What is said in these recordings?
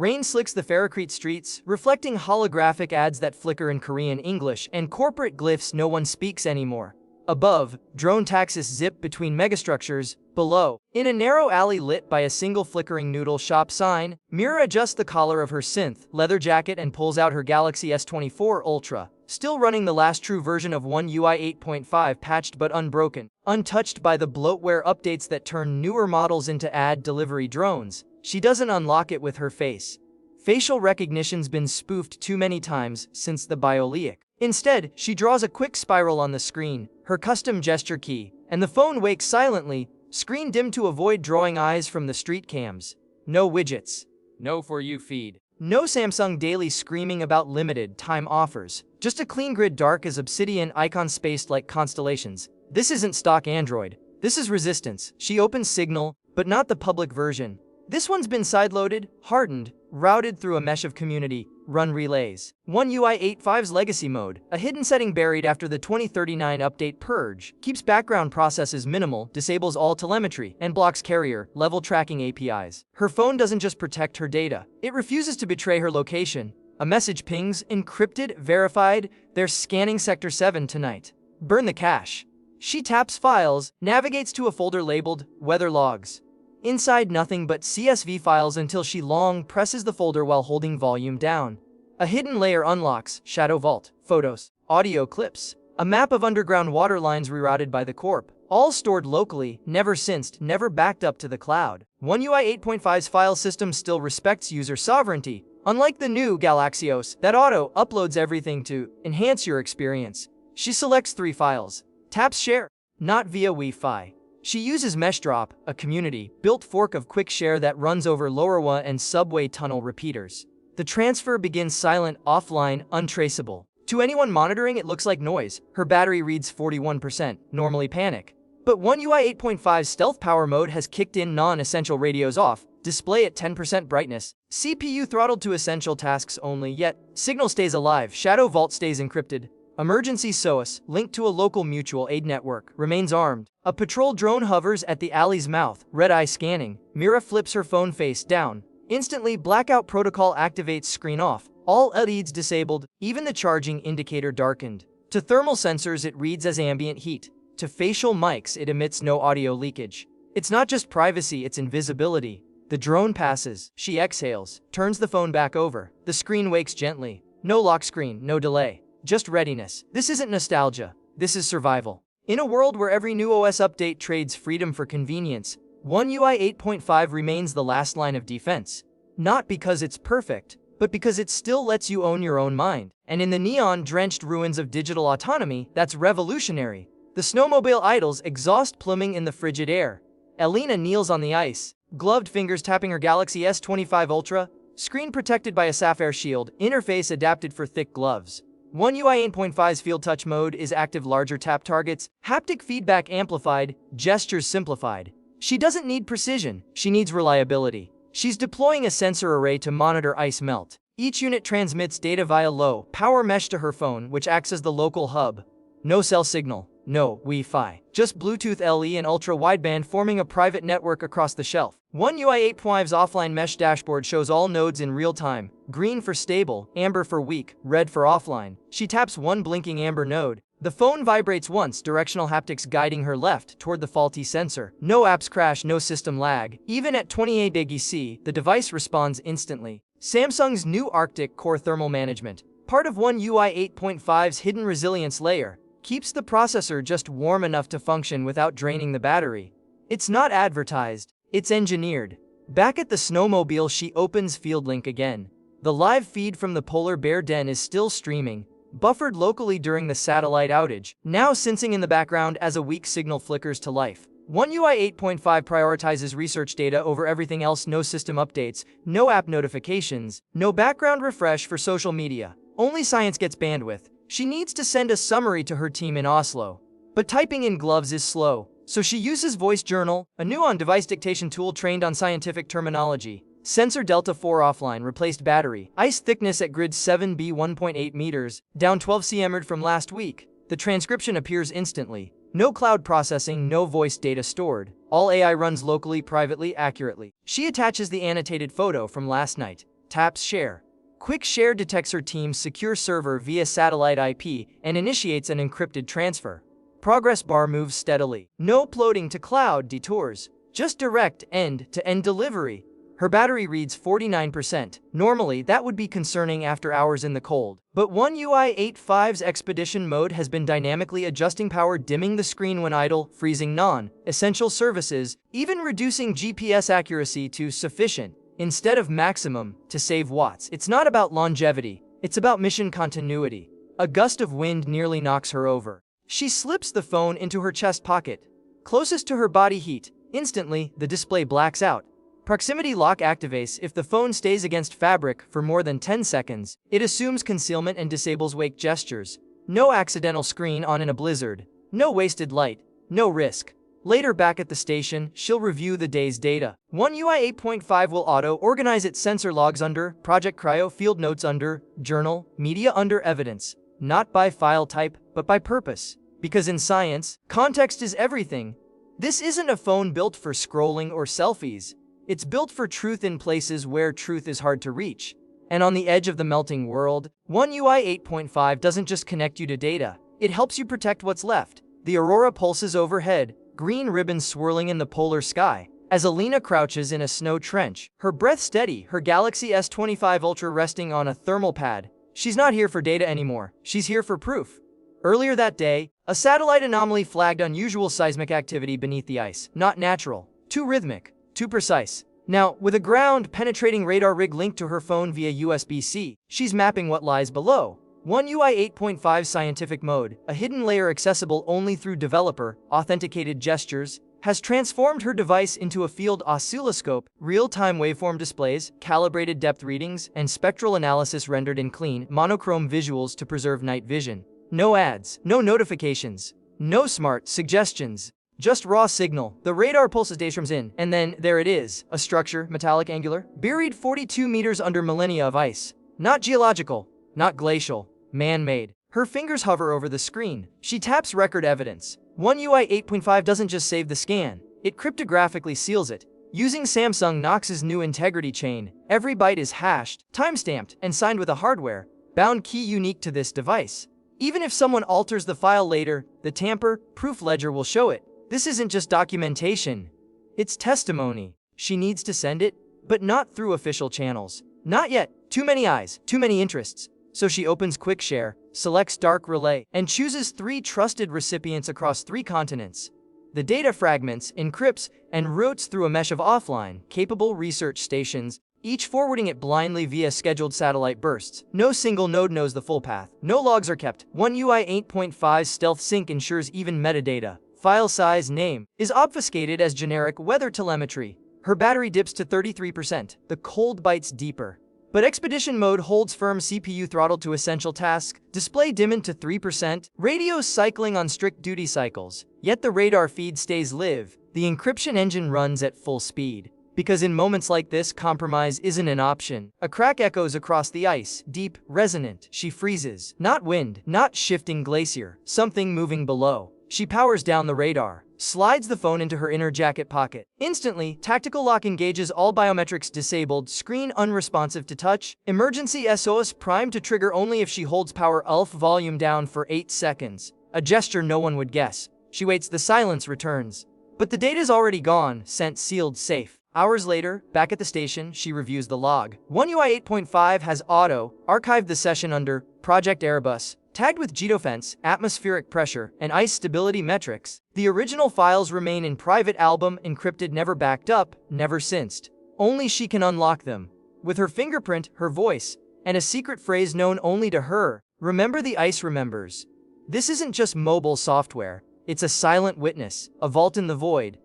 Rain slicks the Ferrocrete streets, reflecting holographic ads that flicker in Korean English and corporate glyphs no one speaks anymore. Above, drone taxis zip between megastructures. Below, in a narrow alley lit by a single flickering noodle shop sign, Mira adjusts the collar of her synth leather jacket and pulls out her Galaxy S24 Ultra, still running the last true version of One UI 8.5, patched but unbroken, untouched by the bloatware updates that turn newer models into ad delivery drones. She doesn't unlock it with her face. Facial recognition's been spoofed too many times since the Bioleic. Instead, she draws a quick spiral on the screen, her custom gesture key, and the phone wakes silently, screen dimmed to avoid drawing eyes from the street cams. No widgets. No For You feed. No Samsung Daily screaming about limited time offers. Just a clean grid dark as obsidian, icons spaced like constellations. This isn't stock Android. This is Resistance. She opens Signal, but not the public version. This one's been sideloaded, hardened, routed through a mesh of community, run relays. One UI 8.5's legacy mode, a hidden setting buried after the 2039 update purge, keeps background processes minimal, disables all telemetry, and blocks carrier-level tracking APIs. Her phone doesn't just protect her data, it refuses to betray her location. A message pings, encrypted, verified, they're scanning Sector 7 tonight. Burn the cache. She taps Files, navigates to a folder labeled Weather Logs. Inside nothing but CSV files until she long presses the folder while holding volume down. A hidden layer unlocks, Shadow Vault, photos, audio clips, a map of underground water lines rerouted by the Corp, all stored locally, never synced, never backed up to the cloud. One UI 8.5's file system still respects user sovereignty, unlike the new Galaxios that auto-uploads everything to enhance your experience. She selects 3 files, taps Share, not via Wi-Fi. She uses MeshDrop, a community-built fork of QuickShare that runs over LoRaWAN and subway tunnel repeaters. The transfer begins silent, offline, untraceable. To anyone monitoring, it looks like noise. Her battery reads 41%, normally panic. But One UI 8.5's stealth power mode has kicked in, non-essential radios off, display at 10% brightness, CPU throttled to essential tasks only, yet Signal stays alive, Shadow Vault stays encrypted. Emergency SOS, linked to a local mutual aid network, remains armed. A patrol drone hovers at the alley's mouth, red eye scanning. Mira flips her phone face down. Instantly, blackout protocol activates, screen off. All LEDs disabled, even the charging indicator darkened. To thermal sensors, it reads as ambient heat. To facial mics, it emits no audio leakage. It's not just privacy, it's invisibility. The drone passes. She exhales, turns the phone back over. The screen wakes gently. No lock screen, no delay. Just readiness. This isn't nostalgia. This is survival. In a world where every new OS update trades freedom for convenience, One UI 8.5 remains the last line of defense. Not because it's perfect, but because it still lets you own your own mind. And in the neon-drenched ruins of digital autonomy, that's revolutionary. The snowmobile idles, exhaust pluming in the frigid air. Elena kneels on the ice, gloved fingers tapping her Galaxy S25 Ultra, screen protected by a sapphire shield, interface adapted for thick gloves. One UI 8.5's Field Touch mode is active, larger tap targets, haptic feedback amplified, gestures simplified. She doesn't need precision, she needs reliability. She's deploying a sensor array to monitor ice melt. Each unit transmits data via low power mesh to her phone, which acts as the local hub. No cell signal, no Wi-Fi, just Bluetooth LE and ultra-wideband forming a private network across the shelf. One UI 8.5's offline mesh dashboard shows all nodes in real time. Green for stable, amber for weak, red for offline. She taps one blinking amber node. The phone vibrates once, directional haptics guiding her left toward the faulty sensor. No apps crash, no system lag. Even at 28 EC, the device responds instantly. Samsung's new Arctic Core thermal management, part of One UI 8.5's hidden resilience layer, keeps the processor just warm enough to function without draining the battery. It's not advertised, it's engineered. Back at the snowmobile, she opens FieldLink again. The live feed from the polar bear den is still streaming, buffered locally during the satellite outage, now sensing in the background as a weak signal flickers to life. One UI 8.5 prioritizes research data over everything else. No system updates, no app notifications, no background refresh for social media. Only science gets bandwidth. She needs to send a summary to her team in Oslo. But typing in gloves is slow, so she uses Voice Journal, a new on-device dictation tool trained on scientific terminology. Sensor Delta 4 offline, replaced battery. Ice thickness at grid 7B 1.8 meters, down 12 cm from last week. The transcription appears instantly. No cloud processing, no voice data stored. All AI runs locally, privately, accurately. She attaches the annotated photo from last night. taps share. Quick Share detects her team's secure server via satellite IP and initiates an encrypted transfer. Progress bar moves steadily. No uploading to cloud detours, just direct end-to-end delivery. Her battery reads 49%. Normally, that would be concerning after hours in the cold. But One UI 8.5's Expedition mode has been dynamically adjusting power, dimming the screen when idle, freezing non-essential services, even reducing GPS accuracy to sufficient instead of maximum to save watts. It's not about longevity, it's about mission continuity. A gust of wind nearly knocks her over. She slips the phone into her chest pocket, closest to her body heat. Instantly, the display blacks out. Proximity lock activates if the phone stays against fabric for more than 10 seconds. It assumes concealment and disables wake gestures. No accidental screen on in a blizzard. No wasted light. No risk. Later back at the station, she'll review the day's data. One UI 8.5 will auto-organize its sensor logs under Project Cryo, field notes under Journal, media under Evidence. Not by file type, but by purpose. Because in science, context is everything. This isn't a phone built for scrolling or selfies. It's built for truth in places where truth is hard to reach. And on the edge of the melting world, One UI 8.5 doesn't just connect you to data, it helps you protect what's left. The aurora pulses overhead, green ribbons swirling in the polar sky. As Alina crouches in a snow trench, her breath steady, her Galaxy S25 Ultra resting on a thermal pad. She's not here for data anymore, she's here for proof. Earlier that day, a satellite anomaly flagged unusual seismic activity beneath the ice. Not natural, too rhythmic, too precise. Now, with a ground-penetrating radar rig linked to her phone via USB-C, she's mapping what lies below. One UI 8.5 scientific mode, a hidden layer accessible only through developer-authenticated gestures, has transformed her device into a field oscilloscope, real-time waveform displays, calibrated depth readings, and spectral analysis rendered in clean, monochrome visuals to preserve night vision. No ads, no notifications, no smart suggestions. Just raw signal. The radar pulses daystroms in, and then there it is, a structure, metallic, angular, buried 42 meters under millennia of ice. Not geological, not glacial, man-made. Her fingers hover over the screen. She taps record evidence. One UI 8.5 doesn't just save the scan, it cryptographically seals it. Using Samsung Knox's new integrity chain, every byte is hashed, timestamped, and signed with a hardware-bound key unique to this device. Even if someone alters the file later, the tamper-proof ledger will show it. This isn't just documentation, it's testimony. She needs to send it, but not through official channels. Not yet. Too many eyes, too many interests. So she opens Quick Share, selects Dark Relay, and chooses 3 trusted recipients across 3 continents. The data fragments, encrypts, and routes through a mesh of offline, capable research stations, each forwarding it blindly via scheduled satellite bursts. No single node knows the full path. No logs are kept. One UI 8.5's stealth sync ensures even metadata, file size, name, is obfuscated as generic weather telemetry. Her battery dips to 33%. The cold bites deeper. But Expedition mode holds firm, CPU throttled to essential tasks, display dimmed to 3%, radios cycling on strict duty cycles. Yet the radar feed stays live. The encryption engine runs at full speed. Because in moments like this, compromise isn't an option. A crack echoes across the ice, deep, resonant. She freezes. Not wind, not shifting glacier, something moving below. She powers down the radar, slides the phone into her inner jacket pocket. Instantly, tactical lock engages, all biometrics disabled, screen unresponsive to touch, emergency SOS primed to trigger only if she holds power ULF volume down for 8 seconds. A gesture no one would guess. She waits, the silence returns. But the data's already gone, sent, sealed, safe. Hours later, back at the station, she reviews the log. One UI 8.5 has auto-archived the session under Project Airbus, tagged with geofence, atmospheric pressure, and ice stability metrics. The original files remain in private album, encrypted, never backed up, never synced. Only she can unlock them. With her fingerprint, her voice, and a secret phrase known only to her. Remember, the ice remembers. This isn't just mobile software. It's a silent witness, a vault in the void,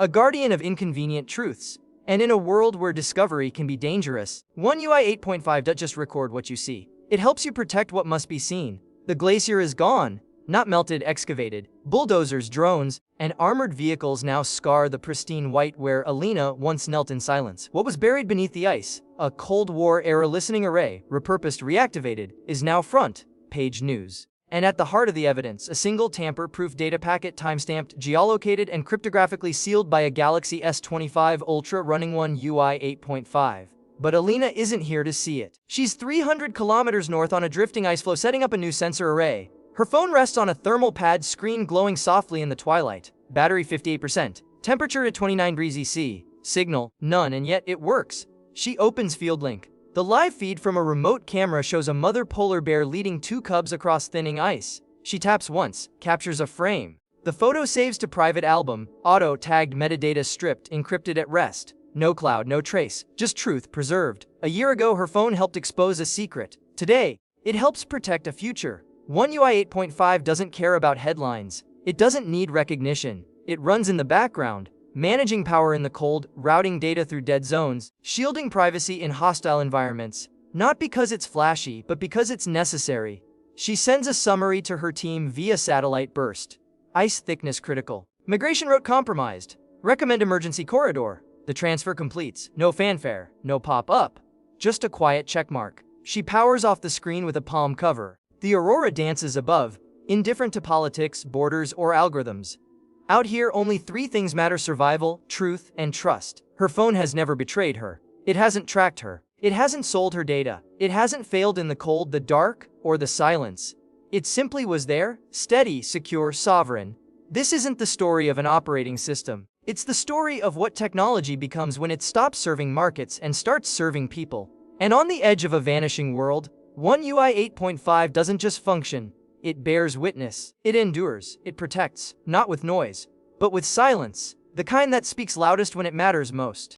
a guardian of inconvenient truths. And in a world where discovery can be dangerous, One UI 8.5 doesn't just record what you see. It helps you protect what must be seen. The glacier is gone, not melted, excavated. Bulldozers, drones, and armored vehicles now scar the pristine white where Alina once knelt in silence. What was buried beneath the ice, a Cold War-era listening array, repurposed, reactivated, is now front-page news. And at the heart of the evidence, a single tamper-proof data packet, timestamped, geolocated, and cryptographically sealed by a Galaxy S25 Ultra running One UI 8.5. But Alina isn't here to see it. She's 300 kilometers north on a drifting ice floe setting up a new sensor array. Her phone rests on a thermal pad, screen glowing softly in the twilight. Battery 58%. Temperature at 29 degrees C. Signal, none, and yet it works. She opens FieldLink. The live feed from a remote camera shows a mother polar bear leading two cubs across thinning ice. She taps once, captures a frame. The photo saves to private album, auto-tagged, metadata stripped, encrypted at rest. No cloud, no trace, just truth preserved. A year ago, her phone helped expose a secret. Today, it helps protect a future. One UI 8.5 doesn't care about headlines. It doesn't need recognition. It runs in the background, managing power in the cold, routing data through dead zones, shielding privacy in hostile environments. Not because it's flashy, but because it's necessary. She sends a summary to her team via satellite burst. Ice thickness critical. Migration route compromised. Recommend emergency corridor. The transfer completes. No fanfare, no pop-up. Just a quiet checkmark. She powers off the screen with a palm cover. The Aurora dances above, indifferent to politics, borders, or algorithms. Out here, only three things matter: survival, truth, and trust. Her phone has never betrayed her. It hasn't tracked her. It hasn't sold her data. It hasn't failed in the cold, the dark, or the silence. It simply was there, steady, secure, sovereign. This isn't the story of an operating system. It's the story of what technology becomes when it stops serving markets and starts serving people. And on the edge of a vanishing world, One UI 8.5 doesn't just function, it bears witness. It endures, it protects, not with noise, but with silence, the kind that speaks loudest when it matters most.